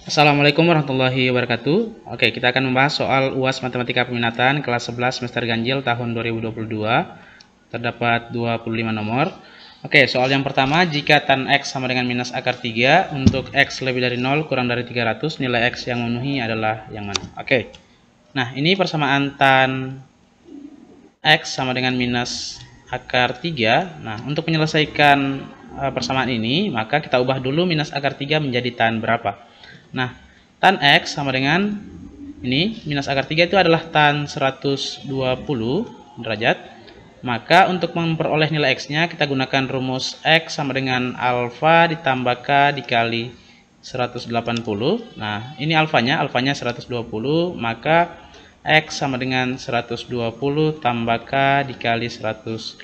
Assalamualaikum warahmatullahi wabarakatuh. Oke, kita akan membahas soal UAS Matematika Peminatan kelas 11 semester ganjil tahun 2022. Terdapat 25 nomor. Oke, soal yang pertama, jika tan X sama dengan minus akar 3, untuk X lebih dari 0 kurang dari 300, nilai X yang memenuhi adalah yang mana? Oke, nah ini persamaan tan X sama dengan minus akar 3. Nah, untuk menyelesaikan persamaan ini, maka kita ubah dulu minus akar 3 menjadi tan berapa? Nah, tan X sama dengan ini, minus akar 3 itu adalah tan 120 derajat. Maka untuk memperoleh nilai X-nya, kita gunakan rumus X sama dengan alfa ditambah K dikali 180. Nah, ini alfanya 120, maka X sama dengan 120 tambah K dikali 180.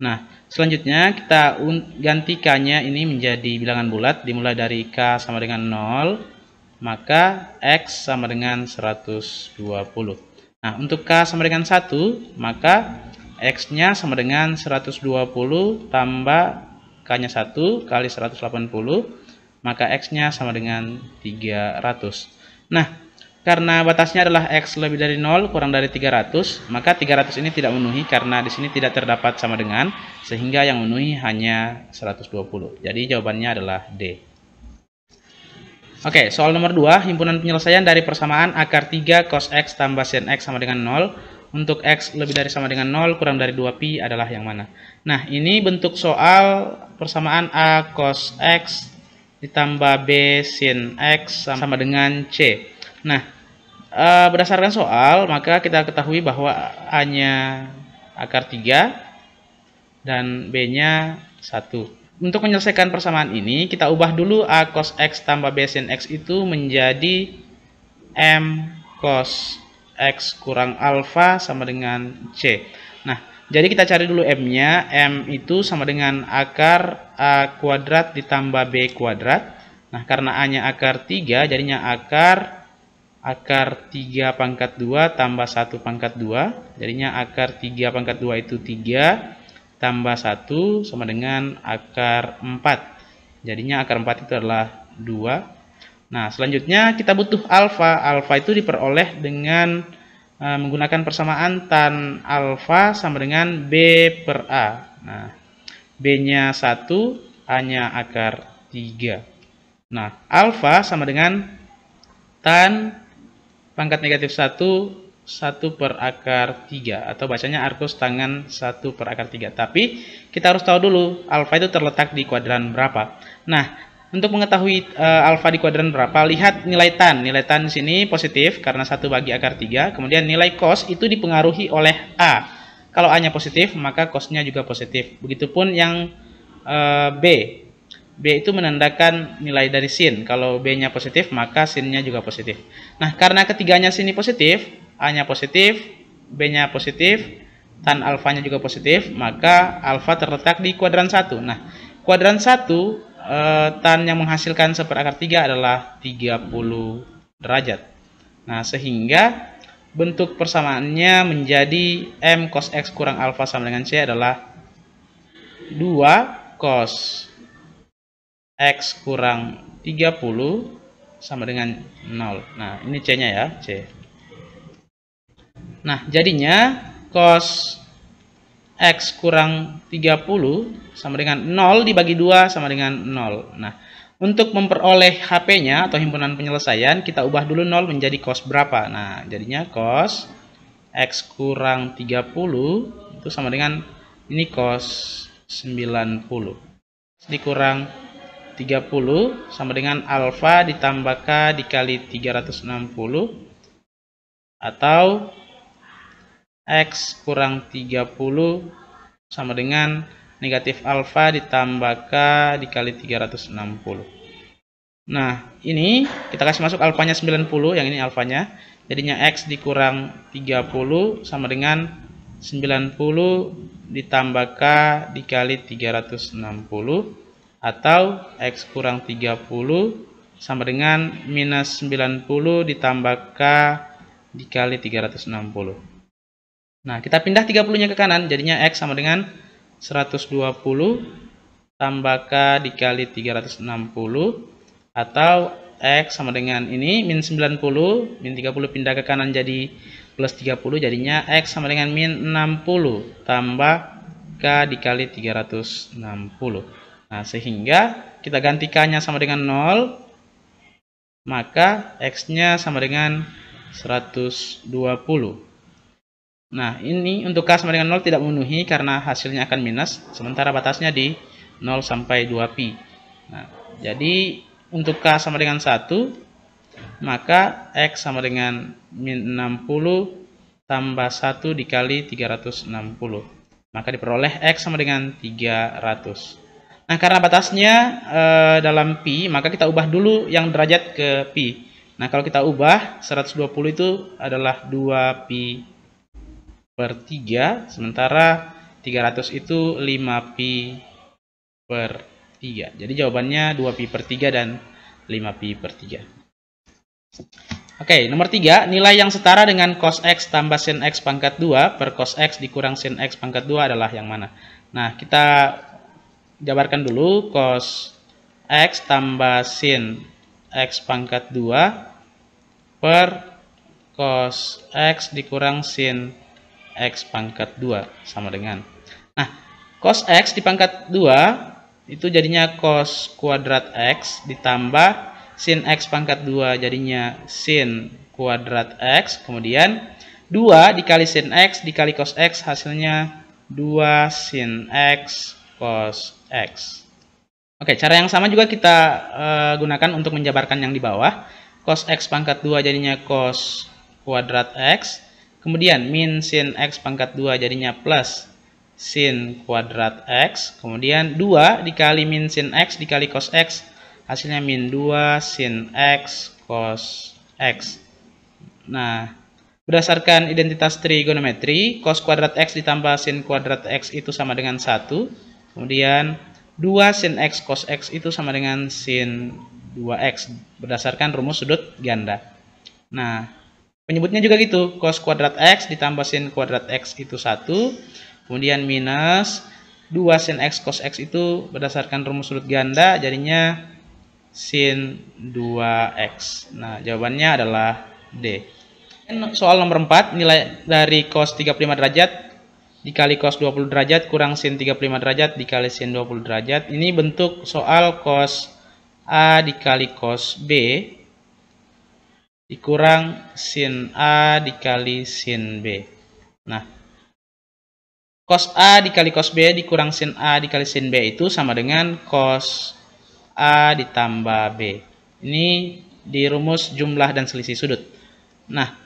Nah, selanjutnya kita ganti K-nya ini menjadi bilangan bulat, dimulai dari K sama dengan 0, maka X sama dengan 120. Nah, untuk K sama dengan 1, maka X-nya sama dengan 120 tambah K-nya 1 kali 180, maka X-nya sama dengan 300. Nah, karena batasnya adalah X lebih dari 0 kurang dari 300, maka 300 ini tidak memenuhi karena di sini tidak terdapat sama dengan, sehingga yang memenuhi hanya 120. Jadi jawabannya adalah D. Oke, soal nomor 2, himpunan penyelesaian dari persamaan akar 3 cos X tambah sin X sama dengan 0. Untuk X lebih dari sama dengan 0 kurang dari 2pi adalah yang mana? Nah, ini bentuk soal persamaan A cos X ditambah B sin X sama dengan C. Nah, berdasarkan soal, maka kita ketahui bahwa A-nya akar 3 dan B-nya 1. Untuk menyelesaikan persamaan ini, kita ubah dulu A cos X tambah B sin X itu menjadi M cos X kurang alfa sama dengan C. Nah, jadi kita cari dulu M-nya. M itu sama dengan akar A kuadrat ditambah B kuadrat. Nah, karena A-nya akar 3, jadinya akar 3 pangkat 2 tambah 1 pangkat 2. Jadinya akar 3 pangkat 2 itu 3 tambah 1 sama dengan akar 4. Jadinya akar 4 itu adalah 2. Nah, selanjutnya kita butuh alfa. Alfa itu diperoleh dengan menggunakan persamaan tan alfa sama dengan B per A. Nah, B-nya 1, A-nya akar 3. Nah, alfa sama dengan tan pangkat negatif 1, 1 per akar 3. Atau bacanya arcus tangan 1 per akar 3. Tapi kita harus tahu dulu alfa itu terletak di kuadran berapa. Nah, untuk mengetahui alfa di kuadran berapa, lihat nilai tan. Nilai tan di sini positif karena 1 bagi akar 3. Kemudian nilai cos itu dipengaruhi oleh A. Kalau A-nya positif, maka cos-nya juga positif. Begitupun yang B. B itu menandakan nilai dari sin. Kalau B-nya positif, maka sin-nya juga positif. Nah, karena ketiganya sini positif, A-nya positif, B-nya positif, tan alfanya juga positif, maka alfa terletak di kuadran 1. Nah, kuadran 1, tan yang menghasilkan 1 per akar 3 adalah 30 derajat. Nah, sehingga bentuk persamaannya menjadi M cos X kurang alfa sama dengan C adalah 2 cos X kurang 30 sama dengan 0. Nah, ini C-nya ya, C. Nah, jadinya cos X kurang 30 sama dengan 0 dibagi 2 sama dengan 0. Nah, untuk memperoleh HP-nya atau himpunan penyelesaian, kita ubah dulu 0 menjadi cos berapa. Nah, jadinya cos X kurang 30 itu sama dengan ini cos 90. Dikurang 30 sama dengan alfa ditambah K dikali 360 atau X kurang 30 sama dengan negatif alfa ditambah K dikali 360. Nah, ini kita kasih masuk alfanya 90, yang ini alfanya. Jadinya X dikurang 30 sama dengan 90 ditambah K dikali 360. Atau X kurang 30 sama dengan minus 90 ditambah K dikali 360. Nah, kita pindah 30-nya ke kanan, jadinya X sama dengan 120 tambah K dikali 360. Atau X sama dengan ini min 90, min 30 pindah ke kanan jadi plus 30, jadinya X sama dengan min 60 tambah K dikali 360. Nah, sehingga kita ganti K-nya sama dengan 0, maka X-nya sama dengan 120. Nah, ini untuk K sama dengan 0 tidak memenuhi karena hasilnya akan minus, sementara batasnya di 0 sampai 2pi. Nah, jadi untuk K sama dengan 1, maka X sama dengan min 60 tambah 1 dikali 360. Maka diperoleh X sama dengan 300. Nah, karena batasnya dalam pi, maka kita ubah dulu yang derajat ke pi. Nah, kalau kita ubah, 120 itu adalah 2pi per 3, sementara 300 itu 5pi per 3. Jadi jawabannya 2pi per 3 dan 5pi per 3. Oke, nomor 3, nilai yang setara dengan cos X tambah sin X pangkat 2 per cos X dikurang sin X pangkat 2 adalah yang mana? Nah, kita jabarkan dulu cos X tambah sin X pangkat 2 per cos X dikurang sin X pangkat 2 sama dengan. Nah, cos X di pangkat 2 itu jadinya cos kuadrat X ditambah sin X pangkat 2 jadinya sin kuadrat X. Kemudian 2 dikali sin X dikali cos X hasilnya 2 sin X cos X. Oke, cara yang sama juga kita gunakan untuk menjabarkan yang di bawah. Cos X pangkat 2 jadinya cos kuadrat X. Kemudian min sin X pangkat 2 jadinya plus sin kuadrat X. Kemudian 2 dikali min sin X dikali cos X. Hasilnya min 2 sin X cos X. Nah, berdasarkan identitas trigonometri, cos kuadrat X ditambah sin kuadrat X itu sama dengan 1. Kemudian 2 sin X cos X itu sama dengan sin 2X. Berdasarkan rumus sudut ganda. Nah, penyebutnya juga gitu, cos kuadrat X ditambah sin kuadrat X itu 1, kemudian minus 2 sin X cos X itu berdasarkan rumus sudut ganda, jadinya sin 2X. Nah, jawabannya adalah D. Soal nomor 4, nilai dari cos 35 derajat dikali cos 20 derajat kurang sin 35 derajat dikali sin 20 derajat. Ini bentuk soal cos A dikali cos B dikurang sin A dikali sin B. Nah, cos A dikali cos B dikurang sin A dikali sin B itu sama dengan cos A ditambah B. Ini di rumus jumlah dan selisih sudut. Nah,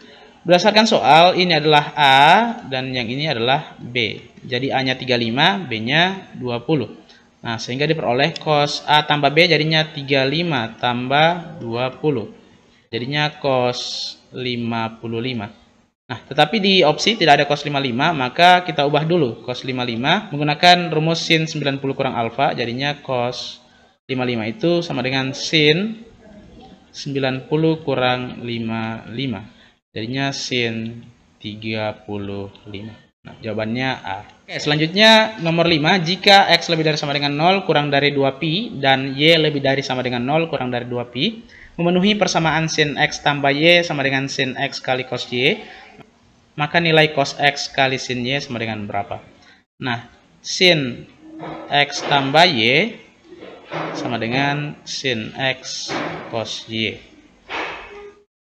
berdasarkan soal, ini adalah A dan yang ini adalah B. Jadi A-nya 35, B-nya 20. Nah, sehingga diperoleh cos A tambah B jadinya 35 tambah 20. Jadinya cos 55. Nah, tetapi di opsi tidak ada cos 55, maka kita ubah dulu cos 55 menggunakan rumus sin 90 kurang alfa, jadinya cos 55 itu sama dengan sin 90 kurang 55. Jadinya sin 35. Nah, jawabannya A. Oke, selanjutnya nomor 5, jika X lebih dari sama dengan 0 kurang dari 2pi dan Y lebih dari sama dengan 0 kurang dari 2pi, memenuhi persamaan sin X tambah Y sama dengan sin X kali cos Y, maka nilai cos X kali sin Y sama dengan berapa? Nah, sin X tambah Y sama dengan sin X cos Y.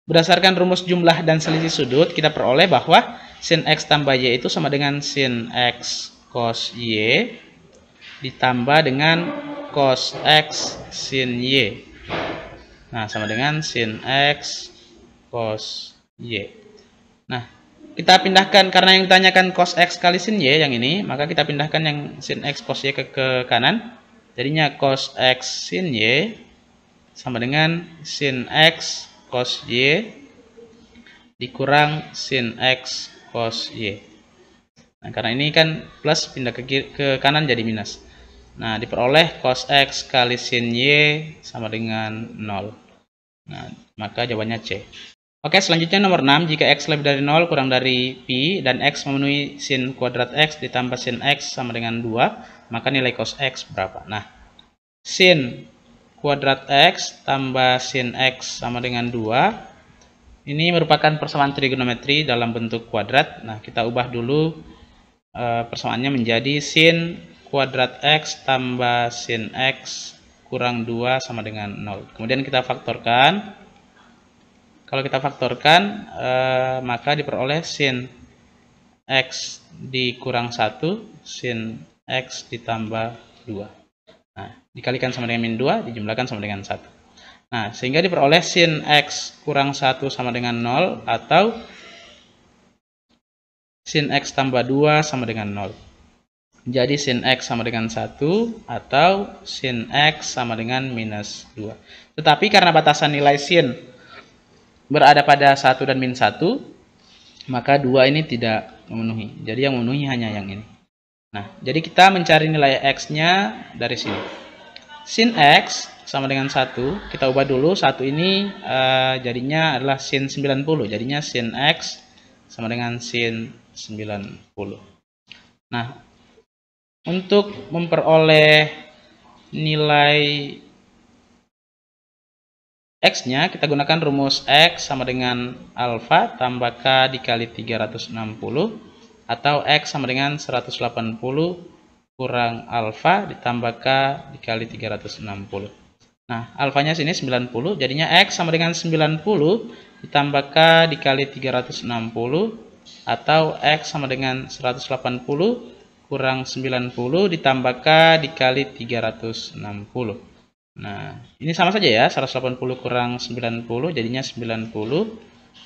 Berdasarkan rumus jumlah dan selisih sudut, kita peroleh bahwa sin X tambah Y itu sama dengan sin X cos Y ditambah dengan cos X sin Y. Nah, sama dengan sin X cos Y. Nah, kita pindahkan, karena yang ditanyakan cos X kali sin Y yang ini, maka kita pindahkan yang sin X cos Y ke kanan. Jadinya cos X sin Y sama dengan sin X cos Y dikurang sin X cos Y. Nah, karena ini kan plus pindah ke kanan jadi minus. Nah, diperoleh cos X kali sin Y sama dengan 0. Nah, maka jawabannya C. Oke, selanjutnya nomor 6. Jika X lebih dari 0 kurang dari pi dan X memenuhi sin kuadrat X ditambah sin X sama dengan 2, maka nilai cos X berapa? Nah, sin kuadrat X tambah sin X sama dengan 2. Ini merupakan persamaan trigonometri dalam bentuk kuadrat. Nah, kita ubah dulu persamaannya menjadi sin kuadrat X tambah sin X kurang 2 sama dengan 0. Kemudian kita faktorkan. Kalau kita faktorkan, maka diperoleh sin X dikurang 1, sin X ditambah 2. Nah, dikalikan sama dengan min 2, dijumlahkan sama dengan 1. Nah, sehingga diperoleh sin X kurang 1 sama dengan 0, atau sin X tambah 2 sama dengan 0. Jadi sin X sama dengan 1, atau sin X sama dengan minus 2. Tetapi karena batasan nilai sin berada pada 1 dan min 1, maka 2 ini tidak memenuhi. Jadi yang memenuhi hanya yang ini. Nah, jadi kita mencari nilai X-nya dari sini. Sin X sama dengan 1, kita ubah dulu. 1 ini jadinya adalah sin 90. Jadinya sin X sama dengan sin 90. Nah, untuk memperoleh nilai X-nya, kita gunakan rumus X sama dengan alfa tambah K dikali 360, atau X sama dengan 180 kurang alfa ditambah K dikali 360. Nah, alfanya sini 90, jadinya X sama dengan 90 ditambah K dikali 360, atau X sama dengan 180 kurang 90 ditambah K dikali 360. Nah, ini sama saja ya, 180 kurang 90 jadinya 90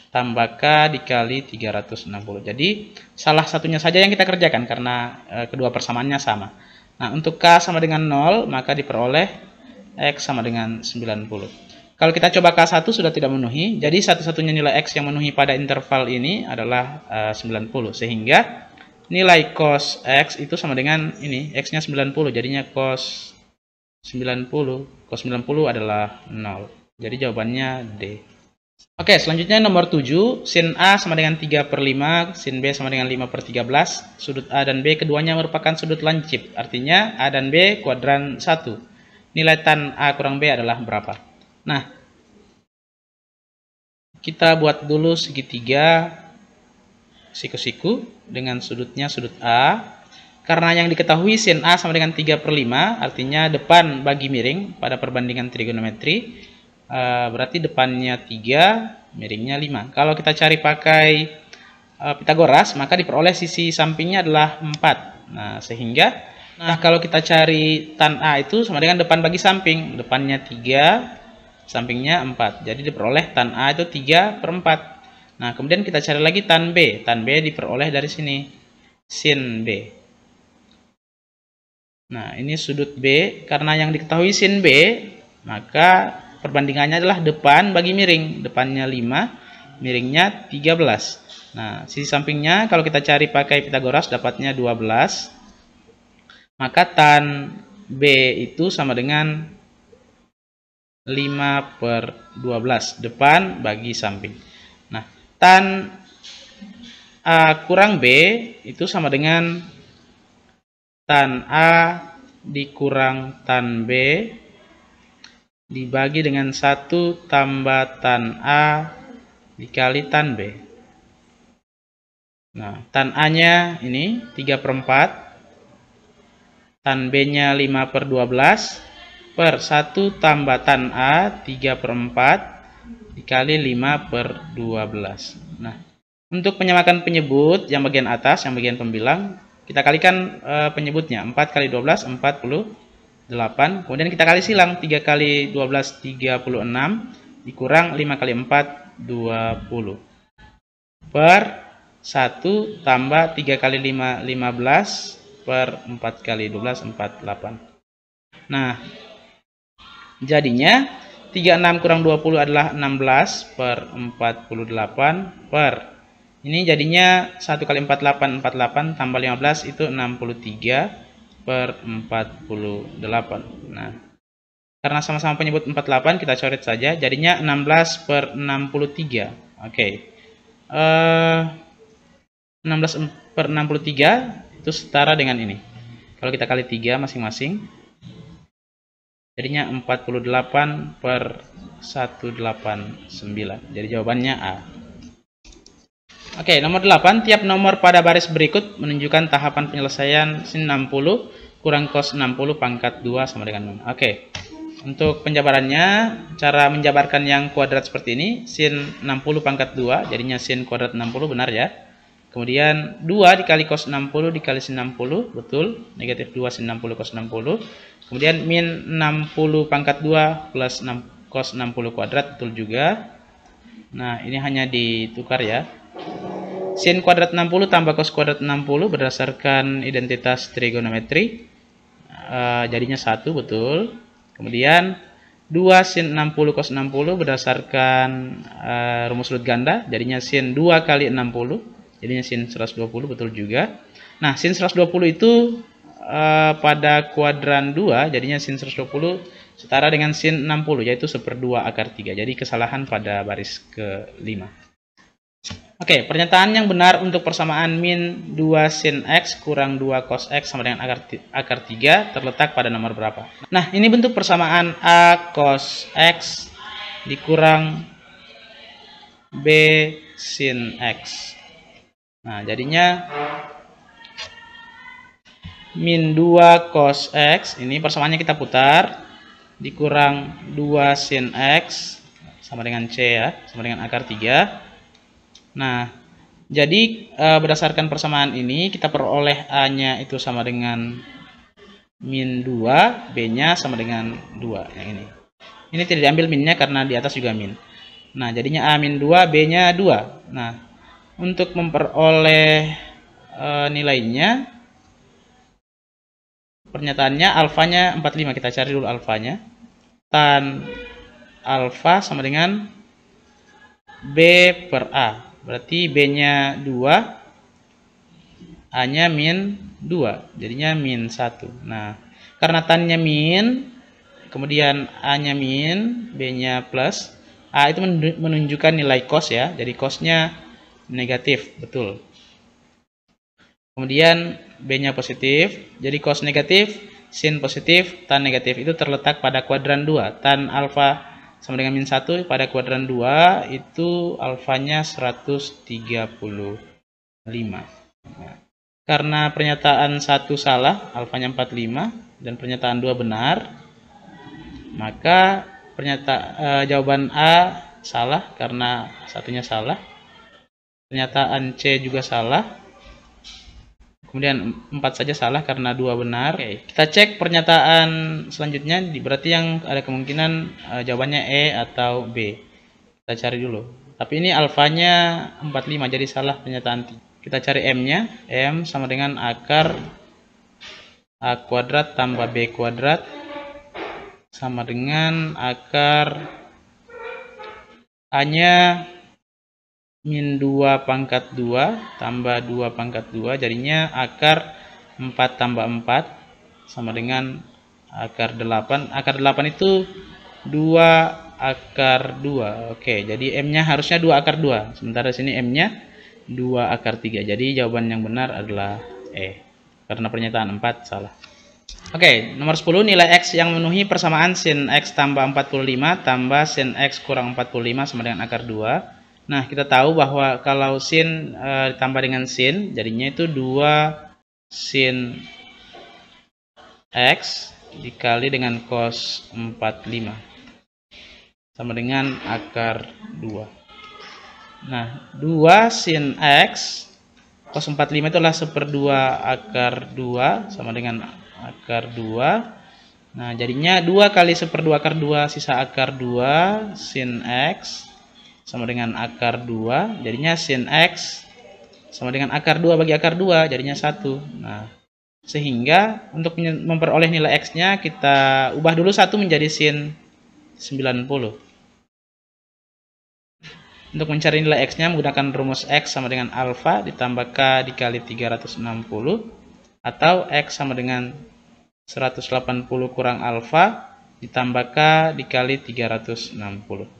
tambah K dikali 360. Jadi, salah satunya saja yang kita kerjakan karena kedua persamaannya sama. Nah, untuk K sama dengan 0, maka diperoleh X sama dengan 90. Kalau kita coba K1 sudah tidak memenuhi, jadi satu-satunya nilai X yang memenuhi pada interval ini adalah 90. Sehingga nilai cos X itu sama dengan ini, X-nya 90, jadinya cos 90. Cos 90 adalah 0. Jadi jawabannya D. Oke, selanjutnya nomor 7. Sin A sama dengan 3/5, sin B sama dengan 5/13. Sudut A dan B keduanya merupakan sudut lancip. Artinya A dan B kuadran 1. Nilai tan A kurang B adalah berapa? Nah, kita buat dulu segitiga siku-siku dengan sudutnya sudut A. Karena yang diketahui sin A sama dengan 3/5, artinya depan bagi miring pada perbandingan trigonometri, berarti depannya 3, miringnya 5. Kalau kita cari pakai Pitagoras, maka diperoleh sisi sampingnya adalah 4. Nah, sehingga kalau kita cari tan A itu sama dengan depan bagi samping. Depannya 3, sampingnya 4. Jadi diperoleh tan A itu 3/4. Nah, kemudian kita cari lagi tan B. Tan B diperoleh dari sini, sin B. Nah, ini sudut B. Karena yang diketahui sin B, maka perbandingannya adalah depan bagi miring. Depannya 5, miringnya 13. Nah, sisi sampingnya kalau kita cari pakai Pitagoras dapatnya 12. Maka tan B itu sama dengan 5/12. Depan bagi samping. Nah, tan A kurang B itu sama dengan tan A dikurang tan B dibagi dengan 1 tambah tan A dikali tan B. Nah, tan A-nya ini 3/4, tan B-nya 5/12, per 1 tambah tan A 3/4 dikali 5/12. Nah, untuk menyamakan penyebut yang bagian atas, yang bagian pembilang, kita kalikan penyebutnya. 4 kali 12, 48. Kemudian kita kali silang. 3 kali 12, 36. Dikurang 5 kali 4, 20. Per 1 tambah 3 kali 5, 15. Per 4 kali 12, 48. Nah, jadinya 36 kurang 20 adalah 16/48. Per ini jadinya 1 kali 48, 48 tambah 15 itu 63/48. Nah, karena sama-sama penyebut 48, kita coret saja. Jadinya 16/63. Oke. 16/63 itu setara dengan ini. Kalau kita kali 3 masing-masing, jadinya 48 per 189. Jadi jawabannya A. Oke, nomor 8. Tiap nomor pada baris berikut menunjukkan tahapan penyelesaian sin 60 kurang cos 60 pangkat 2 sama dengan 0. Oke, untuk penjabarannya, cara menjabarkan yang kuadrat seperti ini, sin 60 pangkat 2, jadinya sin kuadrat 60, benar ya. Kemudian 2 dikali cos 60 dikali sin 60, betul. Negatif 2 sin 60 cos 60. Kemudian min 60 pangkat 2 plus cos 60 kuadrat, betul juga. Nah, ini hanya ditukar ya. Sin kuadrat 60 tambah cos kuadrat 60 berdasarkan identitas trigonometri. Jadinya 1, betul. Kemudian 2 sin 60 cos 60 berdasarkan rumus sudut ganda. Jadinya sin 2 kali 60. Jadinya sin 120, betul juga. Nah, sin 120 itu pada kuadran 2, jadinya sin 120 setara dengan sin 60, yaitu 1/2 akar 3. Jadi kesalahan pada baris ke-5. Oke, pernyataan yang benar untuk persamaan min 2 sin x kurang 2 cos x sama dengan akar 3 terletak pada nomor berapa? Nah, ini bentuk persamaan a cos x dikurang b sin x. Nah, jadinya min 2 cos x, ini persamaannya kita putar, dikurang 2 sin x sama dengan c ya, sama dengan akar 3. Nah, jadi berdasarkan persamaan ini kita peroleh A-nya itu sama dengan min 2, B-nya sama dengan 2 yang ini. Ini tidak diambil minnya karena di atas juga min. Nah, jadinya A min 2, B-nya 2. Nah, untuk memperoleh nilainya, pernyataannya alfanya 45. Kita cari dulu alfanya. Tan alfa sama dengan B per A. Berarti B-nya 2, A-nya min 2, jadinya min 1. Nah, karena tan-nya min, kemudian A-nya min, B-nya plus, A itu menunjukkan nilai cos ya, jadi cos-nya negatif, betul. Kemudian B-nya positif, jadi cos negatif, sin positif, tan negatif itu terletak pada kuadran 2. Tan alfa sama dengan min 1 pada kuadran 2 itu alfanya 135. Nah, karena pernyataan 1 salah, alfanya 45, dan pernyataan 2 benar, maka jawaban A salah karena satunya salah. Pernyataan C juga salah. Kemudian 4 saja salah karena 2 benar. Oke, kita cek pernyataan selanjutnya, berarti yang ada kemungkinan jawabannya E atau B. Kita cari dulu. Tapi ini alfanya 45, jadi salah pernyataan. Kita cari M-nya. M sama dengan akar A kuadrat tambah B kuadrat sama dengan akar A-nya min 2 pangkat 2 tambah 2 pangkat 2, jadinya akar 4 tambah 4 sama dengan akar 8. Akar 8 itu 2 akar 2. Oke, jadi M-nya harusnya 2 akar 2. Sementara sini M-nya 2 akar 3. Jadi jawaban yang benar adalah E. Karena pernyataan 4 salah. Oke, nomor 10, nilai X yang memenuhi persamaan sin X tambah 45 tambah sin X kurang 45 sama dengan akar 2. Nah, kita tahu bahwa kalau sin ditambah dengan sin, jadinya itu 2 sin X dikali dengan cos 45 sama dengan akar 2. Nah, 2 sin X cos 45 itu adalah 1/2 akar 2 sama dengan akar 2. Nah, jadinya 2 kali 1/2 akar 2 sisa akar 2 sin X sama dengan akar 2, jadinya sin X sama dengan akar 2 bagi akar 2, jadinya 1. Nah, sehingga untuk memperoleh nilai X-nya kita ubah dulu 1 menjadi sin 90. Untuk mencari nilai X-nya menggunakan rumus X sama dengan alfa ditambah K dikali 360 atau X sama dengan 180 kurang alfa ditambah K dikali 360.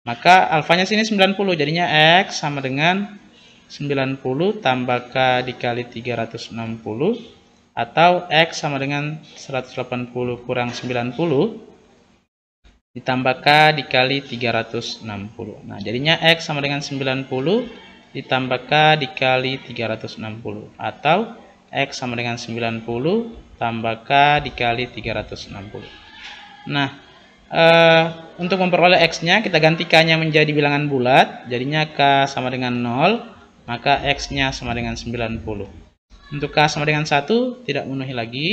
Maka alfanya sini 90, jadinya X sama dengan 90 tambah K dikali 360 atau X sama dengan 180 kurang 90 ditambah K dikali 360. Nah, jadinya X sama dengan 90 ditambah K dikali 360. Atau X sama dengan 90 tambah K dikali 360. Nah, untuk memperoleh X-nya, kita ganti K-nya menjadi bilangan bulat. Jadinya K sama dengan 0, maka X-nya sama dengan 90. Untuk K sama dengan 1, tidak memenuhi lagi.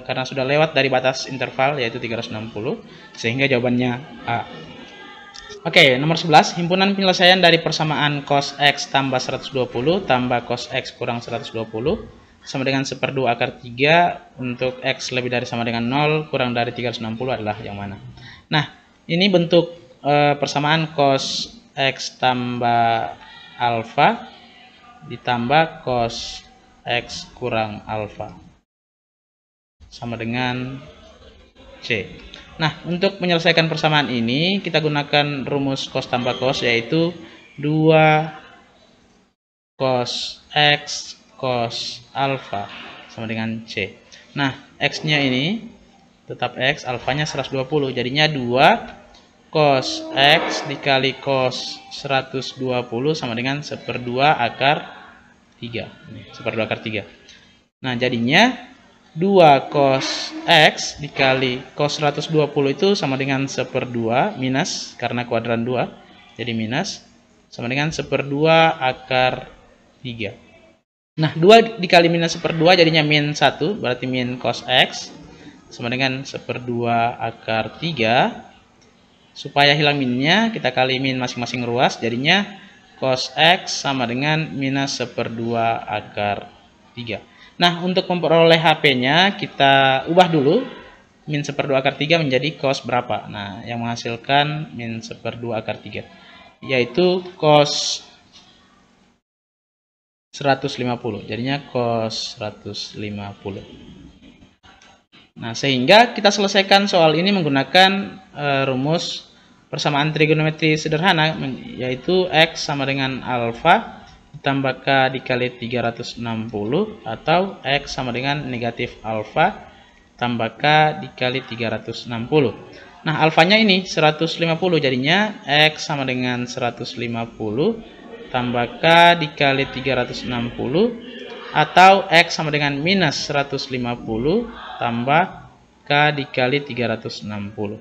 Karena sudah lewat dari batas interval yaitu 360, sehingga jawabannya A. Oke, nomor 11, himpunan penyelesaian dari persamaan cos X tambah 120 tambah cos X kurang 120 sama dengan 1/2 akar 3 untuk X lebih dari sama dengan 0 kurang dari 360 adalah yang mana? Nah, ini bentuk persamaan cos X tambah alfa ditambah cos X kurang alfa sama dengan C. Nah, untuk menyelesaikan persamaan ini, kita gunakan rumus cos tambah cos, yaitu 2 cos X cos alfa sama dengan C. Nah, X-nya ini tetap X, alfanya 120. Jadinya 2 cos X dikali cos 120 sama dengan 1/2 akar 3. 1/2 akar 3. Nah, jadinya 2 cos X dikali cos 120 itu sama dengan 1/2 minus, karena kuadran 2, jadi minus, sama dengan 1/2 akar 3. Nah, 2 dikali minus 1/2 jadinya min 1, berarti min cos X, sama dengan 1/2 akar 3. Supaya hilang minnya, kita kali min masing-masing ruas, jadinya cos X sama dengan minus 1/2 akar 3. Nah, untuk memperoleh HP-nya, kita ubah dulu min 1/2 akar 3 menjadi cos berapa. Nah, yang menghasilkan min 1/2 akar 3, yaitu cos 150. Jadinya cos 150. Nah, sehingga kita selesaikan soal ini menggunakan rumus persamaan trigonometri sederhana, yaitu X sama dengan alfa ditambah K dikali 360 atau X sama dengan negatif alfa tambah K dikali 360. Nah, alfanya ini 150, jadinya X sama dengan 150 tambah K dikali 360 atau X sama dengan minus 150 tambah K dikali 360.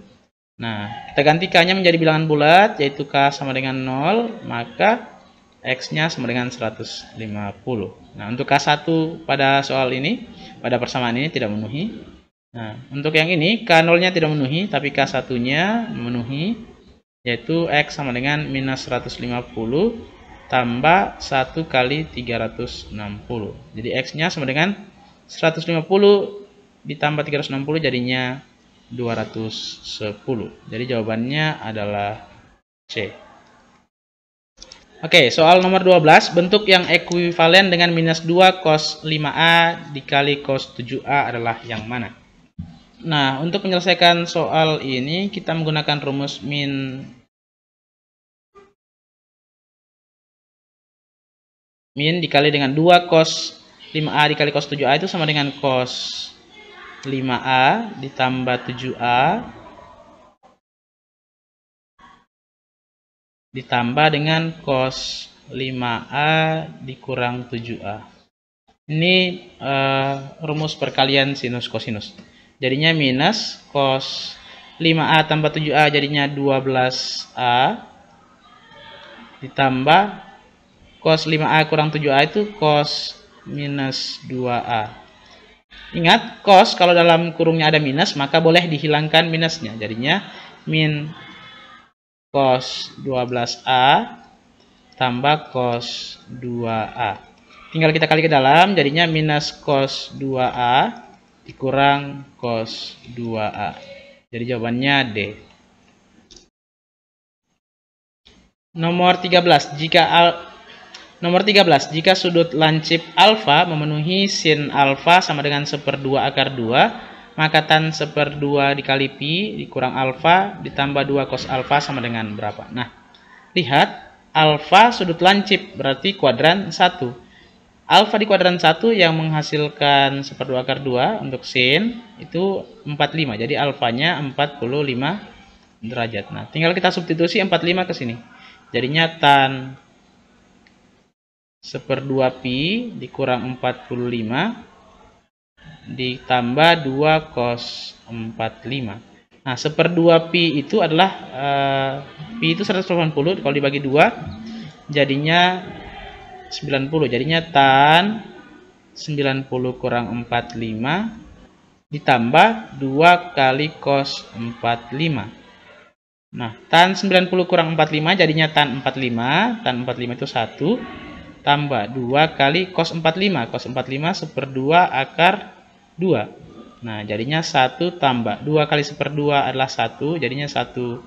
Nah, kita ganti K-nya menjadi bilangan bulat, yaitu K sama dengan 0, maka X-nya sama dengan 150. Nah, untuk K1 pada soal ini, pada persamaan ini tidak memenuhi. Nah, untuk yang ini, K0-nya tidak memenuhi, tapi K1-nya memenuhi, yaitu X sama dengan minus 150 tambah 1 kali 360. Jadi X-nya sama dengan 150 ditambah 360, jadinya 210. Jadi jawabannya adalah C. Oke, soal nomor 12, bentuk yang ekuivalen dengan minus 2 cos 5A dikali cos 7A adalah yang mana? Nah, untuk menyelesaikan soal ini, kita menggunakan rumus min dikali dengan 2 cos 5A dikali cos 7A itu sama dengan cos 5A ditambah 7A ditambah dengan cos 5A dikurang 7A. Ini rumus perkalian sinus kosinus. Jadinya minus cos 5A tambah 7A jadinya 12A ditambah cos 5A kurang 7A itu cos minus 2A. Ingat, cos kalau dalam kurungnya ada minus, maka boleh dihilangkan minusnya. Jadinya min cos 12A tambah cos 2A. Tinggal kita kali ke dalam, jadinya minus cos 2A dikurang cos 2A. Jadi jawabannya D. Nomor 13, jika sudut lancip alfa memenuhi sin alfa sama dengan 1/2 akar 2, maka tan 1/2 dikali pi dikurang alfa ditambah 2 cos alfa sama dengan berapa? Nah, lihat, alfa sudut lancip berarti kuadran 1. Alfa di kuadran 1 yang menghasilkan 1/2 akar 2 untuk sin itu 45. Jadi alfanya 45 derajat. Nah, tinggal kita substitusi 45 ke sini. Jadinya tan 1/2 pi dikurang 45 ditambah 2 cos 45. Nah, 1/2 pi itu adalah pi itu 180, kalau dibagi 2 jadinya 90. Jadinya tan 90 kurang 45 ditambah 2 kali cos 45. Nah, tan 90 kurang 45 jadinya tan 45. Tan 45 itu 1 tambah 2 kali cos 45. Cos 45 1/2 akar 2. Nah, jadinya 1 tambah 2 kali 1/2 adalah 1, jadinya 1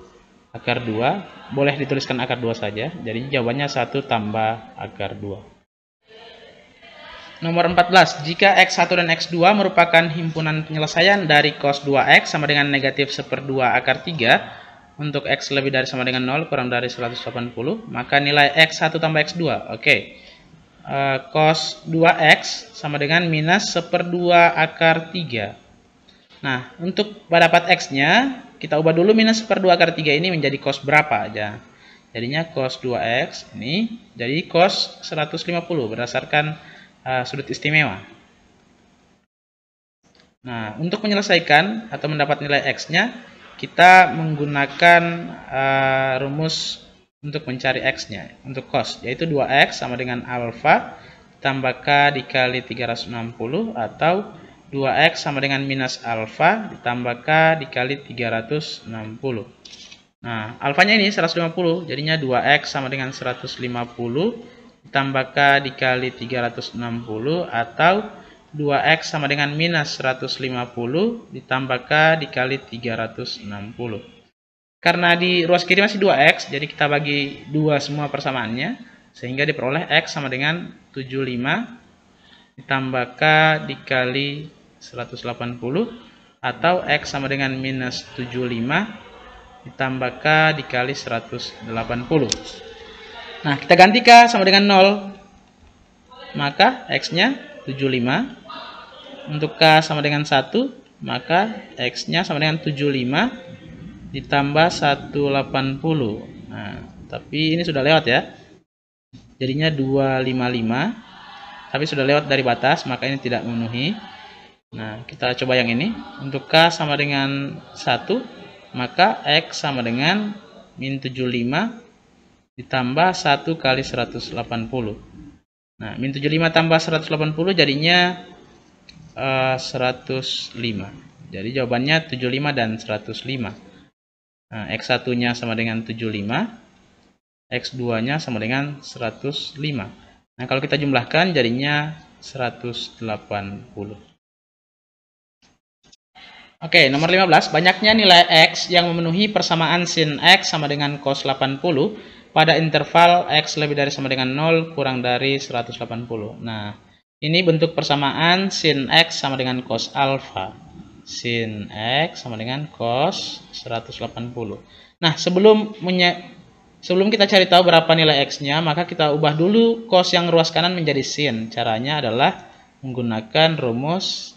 akar 2. Boleh dituliskan akar 2 saja. Jadi jawabannya 1 tambah akar 2. Nomor 14. Jika X1 dan X2 merupakan himpunan penyelesaian dari cos 2X sama dengan negatif 1/2 akar 3, untuk X lebih dari sama dengan 0 kurang dari 180, maka nilai X1 tambah X2. Oke. Cos 2X sama dengan minus 1/2 akar 3. Nah, untuk dapat X-nya, kita ubah dulu minus 1/2 akar 3 ini menjadi cos berapa aja. Jadinya cos 2X ini jadi cos 150 berdasarkan sudut istimewa. Nah, untuk menyelesaikan atau mendapat nilai X-nya, kita menggunakan rumus untuk mencari X-nya untuk cos, yaitu 2X sama dengan alfa ditambah K dikali 360 atau 2X sama dengan minus alfa ditambah K dikali 360. Nah, alfanya ini 150, jadinya 2X sama dengan 150 ditambah K dikali 360 atau 2X sama dengan minus 150 ditambah K dikali 360. Karena di ruas kiri masih 2X, jadi kita bagi 2 semua persamaannya, sehingga diperoleh X sama dengan 75 ditambah K dikali 180 atau X sama dengan minus 75 ditambah K dikali 180. Nah, kita ganti K sama dengan 0, maka X-nya 75. Untuk K sama dengan 1, maka X-nya sama dengan 75 ditambah 180. Nah, tapi ini sudah lewat ya. Jadinya 255. Tapi sudah lewat dari batas, maka ini tidak memenuhi. Nah, kita coba yang ini. Untuk K sama dengan 1, maka X sama dengan min 75 ditambah 1 kali 180. Nah, min 75 tambah 180 jadinya 105. Jadi jawabannya 75 dan 105. Nah, X1-nya sama dengan 75, X2-nya sama dengan 105. Nah, kalau kita jumlahkan jadinya 180. Oke, nomor 15. Banyaknya nilai X yang memenuhi persamaan sin X sama dengan cos 80 pada interval X lebih dari sama dengan 0 kurang dari 180. Nah, ini bentuk persamaan sin X sama dengan cos alfa. Sin X sama dengan cos 180. Nah, sebelum kita cari tahu berapa nilai X-nya, maka kita ubah dulu cos yang ruas kanan menjadi sin. Caranya adalah menggunakan rumus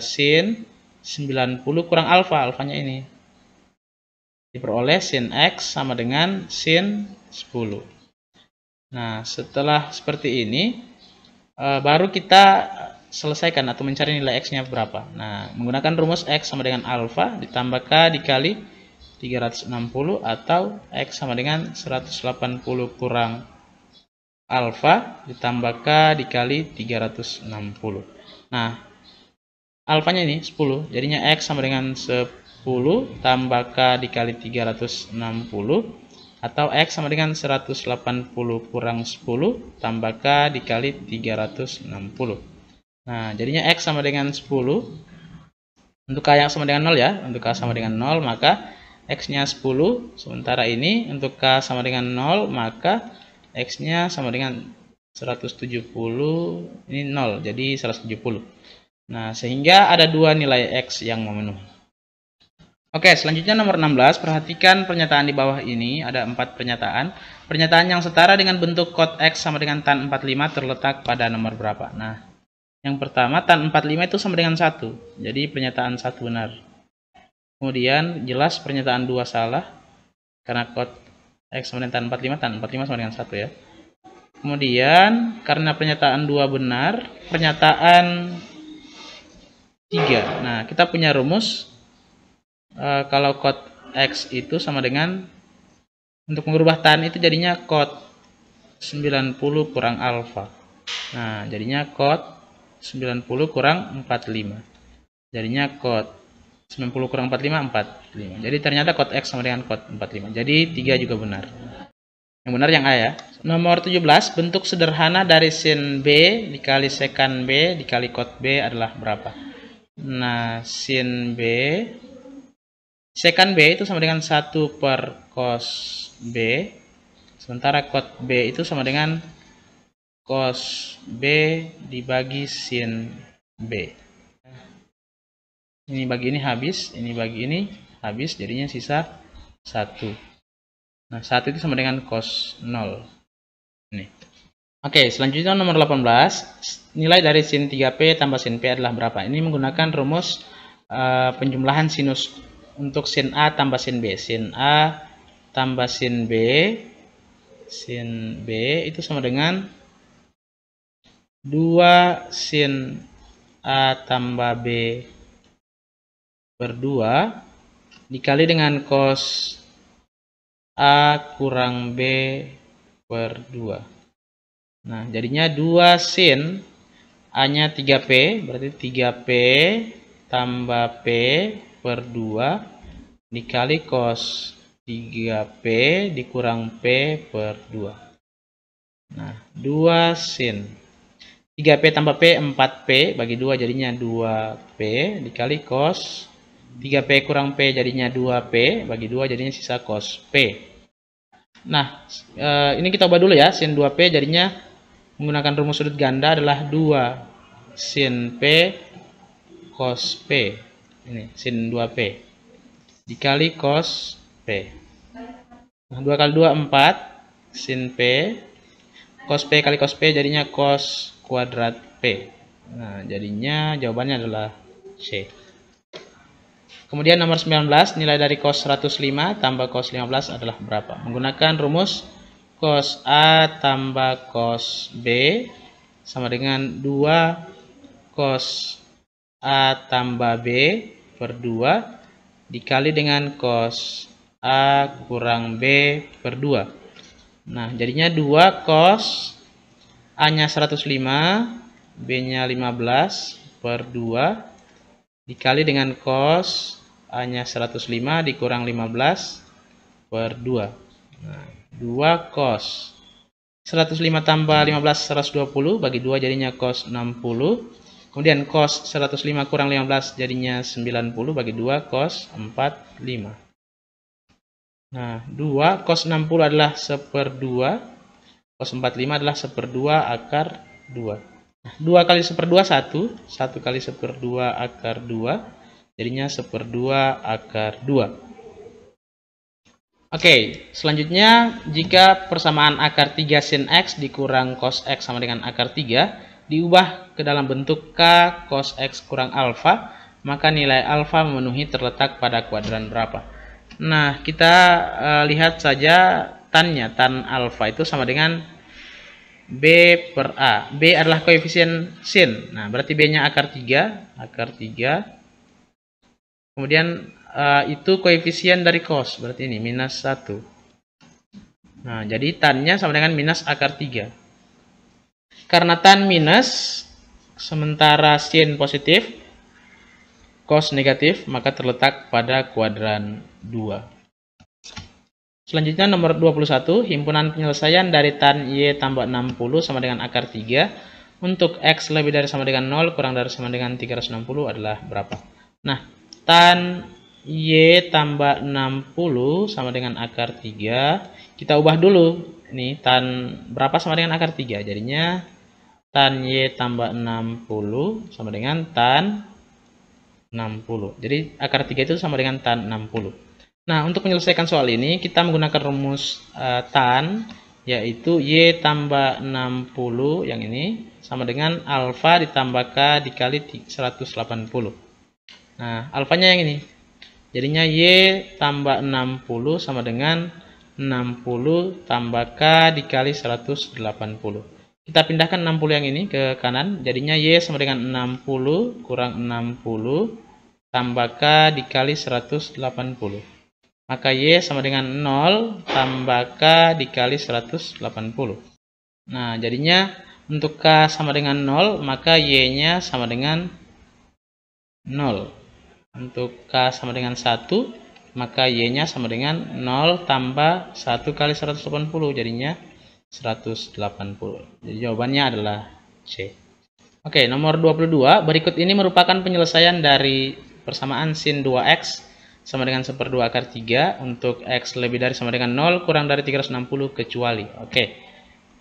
sin 90 kurang alfa. Alfanya ini diperoleh sin X sama dengan sin 10. Nah, setelah seperti ini, baru kita selesaikan atau mencari nilai X-nya berapa. Nah, menggunakan rumus X sama dengan alfa ditambah K dikali 360 atau X sama dengan 180 kurang alfa ditambah K dikali 360. Nah, alfanya ini 10, jadinya X sama dengan 10 tambah K dikali 360 atau X sama dengan 180 kurang 10 tambah K dikali 360. Nah, jadinya X sama dengan 10. Untuk K yang sama dengan 0 ya. Untuk K sama dengan 0, maka X-nya 10. Sementara ini untuk K sama dengan 0, maka X-nya sama dengan 170. Ini 0, jadi 170. Nah, sehingga ada dua nilai X yang memenuhi. Oke, selanjutnya nomor 16. Perhatikan pernyataan di bawah ini. Ada 4 pernyataan. Pernyataan yang setara dengan bentuk cos X sama dengan tan 45 terletak pada nomor berapa? Nah, yang pertama tan 45 itu sama dengan 1. Jadi pernyataan 1 benar. Kemudian jelas pernyataan 2 salah. Karena cos X sama dengan tan 45 sama dengan 1 ya. Kemudian karena pernyataan 2 benar, pernyataan 3. Nah, kita punya rumus. Kalau cos X itu sama dengan, untuk mengubah tan itu jadinya cos 90 kurang alfa. Nah, jadinya cos 90 kurang 45. Jadinya cos 90 kurang 45, 45. Jadi ternyata cos X sama dengan cos 45. Jadi 3 juga benar. Yang benar yang A ya. Nomor 17, bentuk sederhana dari sin B dikali sekan B dikali cos B adalah berapa? Nah, sin B sekan B itu sama dengan 1 per cos B, sementara cos B itu sama dengan cos B dibagi sin B. Ini bagi ini habis, ini bagi ini habis, jadinya sisa 1. Nah, 1 itu sama dengan cos 0. Ini. Oke, selanjutnya nomor 18. Nilai dari sin 3P tambah sin P adalah berapa? Ini menggunakan rumus penjumlahan sinus untuk sin A tambah sin B. Sin A tambah sin B itu sama dengan 2 sin A tambah B per 2 dikali dengan cos A kurang B per 2. Nah, jadinya 2 sin A-nya 3P, berarti 3P tambah P per 2 dikali cos 3P dikurang P per 2. Nah, 2 sin 3P tambah P 4P bagi 2 jadinya 2P dikali cos 3P kurang P jadinya 2P bagi 2 jadinya sisa cos P. Nah, ini kita ubah dulu ya. Sin 2P jadinya menggunakan rumus sudut ganda adalah 2 sin P cos P. Ini sin 2P dikali cos P. Nah, 2 kali 2 4 sin P cos P kali cos P jadinya cos kuadrat P. Nah, jadinya jawabannya adalah C. Kemudian nomor 19, nilai dari cos 105 tambah cos 15 adalah berapa? Menggunakan rumus cos A tambah cos B sama dengan 2 cos A tambah B per 2 dikali dengan cos A kurang B per 2. Nah, jadinya 2 cos A-nya 105, B-nya 15 per 2 dikali dengan cos A-nya 105 dikurang 15 per 2. Nah, 2 cos 105 tambah 15 120 bagi 2 jadinya cos 60. Kemudian cos 105 kurang 15 jadinya 90 bagi 2 cos 45. Nah, 2 cos 60 adalah 1/2. Cos 45 adalah 1/2 akar 2. Nah, 2 kali 1/2 1. 1 kali 1/2 akar 2. Jadinya 1/2 akar 2. Oke, selanjutnya jika persamaan akar 3 sin X dikurang cos X sama dengan akar 3 diubah ke dalam bentuk K cos X kurang alfa, maka nilai alfa memenuhi terletak pada kuadran berapa? Nah, kita lihat saja tannya. Tan alfa itu sama dengan B per A. B adalah koefisien sin. Nah, berarti B-nya akar 3. Akar 3. Kemudian itu koefisien dari cos. Berarti ini minus 1. Nah, jadi tannya sama dengan minus akar 3. Karena tan minus, sementara sin positif, cos negatif, maka terletak pada kuadran 2. Selanjutnya nomor 21, himpunan penyelesaian dari tan Y tambah 60 sama dengan akar 3 untuk X lebih dari sama dengan 0 kurang dari sama dengan 360 adalah berapa? Nah, tan Y tambah 60 sama dengan akar 3, kita ubah dulu. Ini tan berapa sama dengan akar 3? Jadinya tan Y tambah 60 sama dengan tan 60. Jadi akar 3 itu sama dengan tan 60. Nah, untuk menyelesaikan soal ini kita menggunakan rumus tan, yaitu Y tambah 60 yang ini sama dengan alfa ditambah K dikali 180. Nah, alfanya yang ini. Jadinya Y tambah 60 sama dengan 60 tambah K dikali 180. Kita pindahkan 60 yang ini ke kanan. Jadinya Y sama dengan 60 kurang 60 tambah K dikali 180. Maka Y sama dengan 0 tambah K dikali 180. Nah, jadinya untuk K sama dengan 0, maka Y-nya sama dengan 0. Untuk K sama dengan 1, maka Y-nya sama dengan 0 tambah 1 kali 180. Jadinya 180. Jadi jawabannya adalah C. Oke, nomor 22. Berikut ini merupakan penyelesaian dari persamaan sin 2x sama dengan 1/2 akar 3 untuk x lebih dari sama dengan 0 kurang dari 360 kecuali. Oke.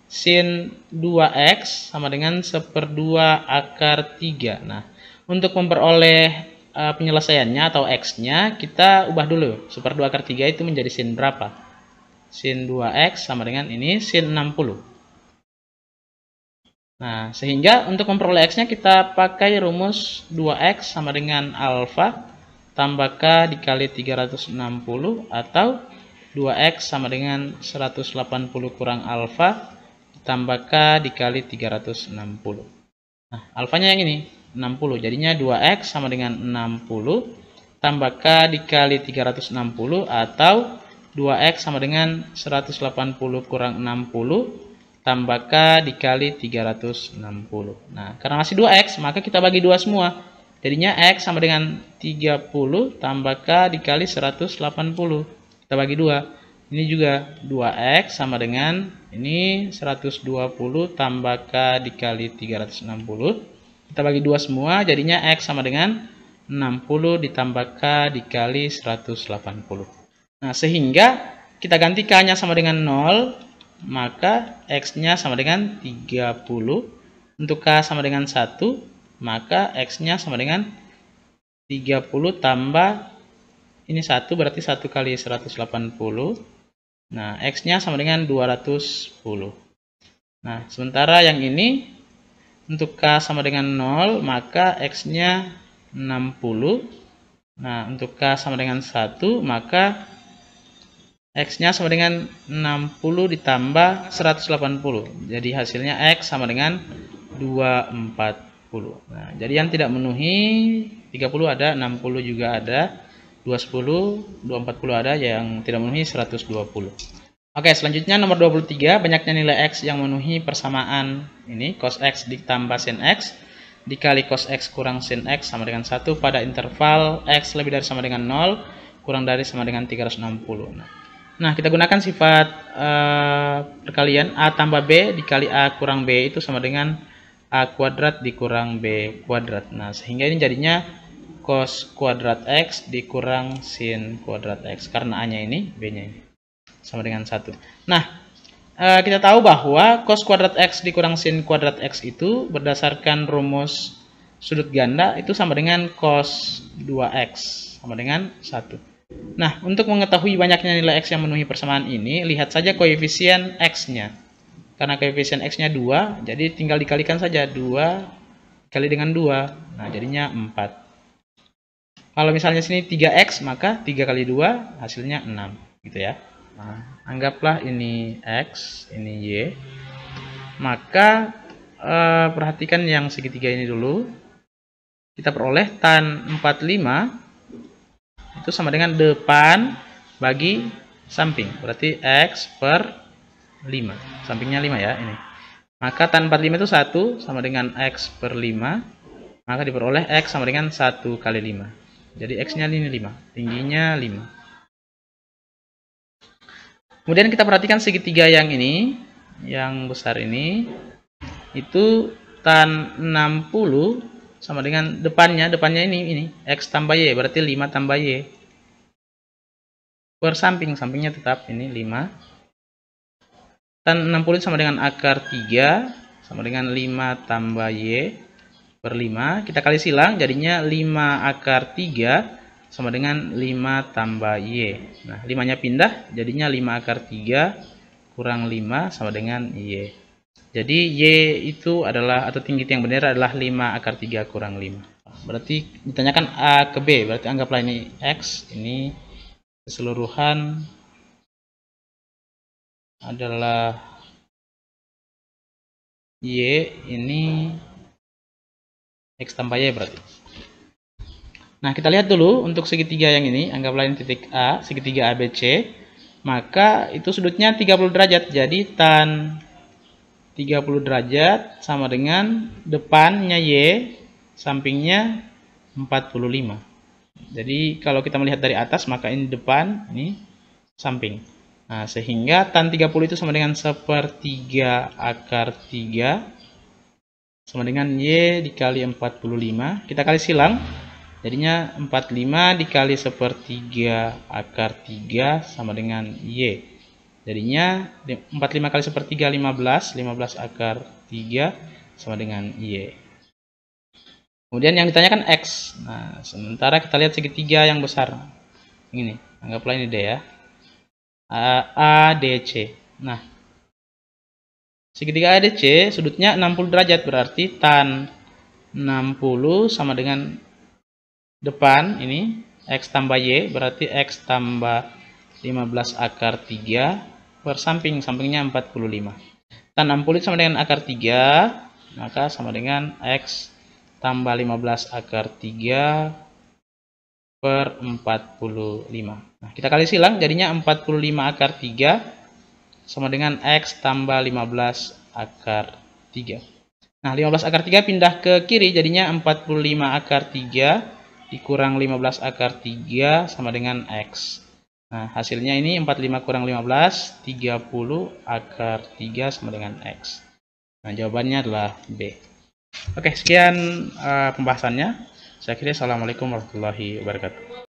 Sin 2x sama dengan 1/2 akar 3. Nah, untuk memperoleh penyelesaiannya atau x-nya, kita ubah dulu. 1/2 akar 3 itu menjadi sin berapa? Sin 2x sama dengan ini sin 60. Nah, sehingga untuk memperoleh x-nya kita pakai rumus 2x sama dengan alfa tambah K dikali 360 atau 2x sama dengan 180 kurang alfa tambah K dikali 360. Nah, alfanya yang ini 60. Jadinya 2x sama dengan 60 tambah K dikali 360 atau 2x sama dengan 180 kurang 60 tambah K dikali 360. Nah, karena masih 2x, maka kita bagi 2 semua. Jadinya X sama dengan 30 tambah K dikali 180. Kita bagi 2. Ini juga 2X sama dengan ini 120 tambah K dikali 360. Kita bagi 2 semua, jadinya X sama dengan 60 ditambah K dikali 180. Nah, sehingga kita ganti K-nya sama dengan 0, maka X-nya sama dengan 30. Untuk K sama dengan 1, maka X-nya sama dengan 30 tambah ini 1, berarti 1 kali 180. Nah, X-nya sama dengan 210. Nah, sementara yang ini untuk K sama dengan 0, maka X-nya 60. Nah, untuk K sama dengan 1, maka X-nya sama dengan 60 ditambah 180. Jadi hasilnya X sama dengan 240. Nah, jadi yang tidak memenuhi 30 ada, 60 juga ada, 210, 240 ada, yang tidak memenuhi 120. Oke, selanjutnya nomor 23, banyaknya nilai X yang memenuhi persamaan ini, cos X ditambah sin X dikali cos X kurang sin X sama dengan 1 pada interval X lebih dari sama dengan 0 kurang dari sama dengan 360. Nah, kita gunakan sifat perkalian A tambah B dikali A kurang B itu sama dengan A kuadrat dikurang B kuadrat. Nah, sehingga ini jadinya cos kuadrat X dikurang sin kuadrat X. Karena A-nya ini, B-nya ini. Sama dengan 1. Nah, kita tahu bahwa cos kuadrat X dikurang sin kuadrat X itu berdasarkan rumus sudut ganda itu sama dengan cos 2X. Sama dengan 1. Nah, untuk mengetahui banyaknya nilai X yang memenuhi persamaan ini, lihat saja koefisien X-nya. Karena koefisien X-nya 2, jadi tinggal dikalikan saja 2 kali dengan 2. Nah, jadinya 4. Kalau misalnya sini 3X, maka 3 kali 2 hasilnya 6. Gitu ya. Nah, anggaplah ini X, ini Y. Maka perhatikan yang segitiga ini dulu. Kita peroleh tan 45 itu sama dengan depan bagi samping. Berarti X per 5. Sampingnya 5 ya ini. Maka tan 45 itu 1 sama dengan X per 5. Maka diperoleh X sama dengan 1 kali 5. Jadi X-nya ini 5. Tingginya 5. Kemudian kita perhatikan segitiga yang ini. Yang besar ini. Itu tan 60 sama dengan depannya. Depannya ini. X tambah Y. Berarti 5 tambah Y. Per samping. Sampingnya tetap ini 5. Tan 60 sama dengan akar 3 sama dengan 5 tambah Y per 5. Kita kali silang, jadinya 5 akar 3 sama dengan 5 tambah Y. Nah, 5-nya pindah, jadinya 5 akar 3 kurang 5 sama dengan Y. Jadi Y itu adalah, atau tinggi yang benar adalah 5 akar 3 kurang 5. Berarti ditanyakan A ke B, berarti anggaplah ini X, ini keseluruhan adalah Y, ini X tambah Y berarti. Nah, kita lihat dulu untuk segitiga yang ini, anggaplah ini titik A, segitiga ABC, maka itu sudutnya 30 derajat. Jadi tan 30 derajat sama dengan depannya Y, sampingnya 45. Jadi kalau kita melihat dari atas, maka ini depan, ini samping. Nah, sehingga tan 30 itu sama dengan 1/3 akar 3 sama dengan Y dikali 45. Kita kali silang. Jadinya 45 dikali 1/3 akar 3 sama dengan Y. Jadinya 45 kali 1/3 15. 15 akar 3 sama dengan Y. Kemudian yang ditanyakan X. Nah, sementara kita lihat segitiga yang besar. Ini, anggaplah ini D ya. ADC. Nah, segitiga ADC sudutnya 60 derajat, berarti tan 60 sama dengan depan ini X tambah Y, berarti X tambah 15 akar 3 per samping, sampingnya 45. Tan 60 sama dengan akar 3, maka sama dengan X tambah 15 akar 3 per 45. Nah, kita kali silang, jadinya 45 akar 3 sama dengan X tambah 15 akar 3. Nah, 15 akar 3 pindah ke kiri, jadinya 45 akar 3 dikurang 15 akar 3 sama dengan X. Nah, hasilnya ini 45 kurang 15, 30 akar 3 sama dengan X. Nah, jawabannya adalah B. Oke, sekian pembahasannya. Saya kira assalamualaikum warahmatullahi wabarakatuh.